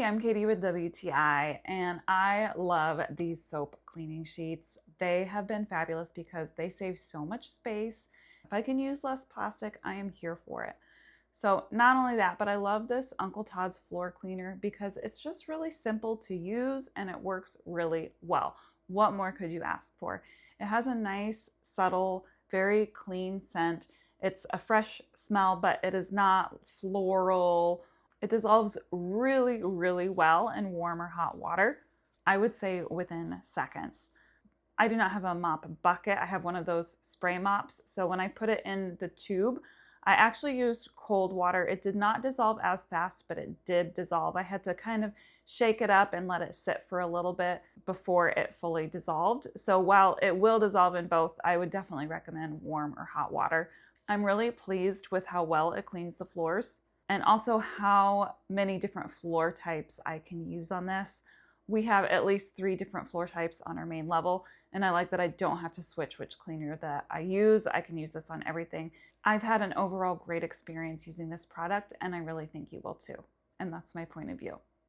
I'm Katie with WTI, and I love these soap cleaning sheets. They have been fabulous because they save so much space. If I can use less plastic, I am here for it. So not only that, but I love this Uncle Todd's floor cleaner because it's just really simple to use and it works really well. What more could you ask for? It has a nice, subtle, very clean scent. It's a fresh smell, but it is not floral. It dissolves really, really well in warm or hot water. I would say within seconds. I do not have a mop bucket. I have one of those spray mops. So when I put it in the tube, I actually used cold water. It did not dissolve as fast, but it did dissolve. I had to kind of shake it up and let it sit for a little bit before it fully dissolved. So while it will dissolve in both, I would definitely recommend warm or hot water. I'm really pleased with how well it cleans the floors and also how many different floor types I can use on this. We have at least 3 different floor types on our main level, and I like that I don't have to switch which cleaner that I use. I can use this on everything. I've had an overall great experience using this product, and I really think you will too. And that's my point of view.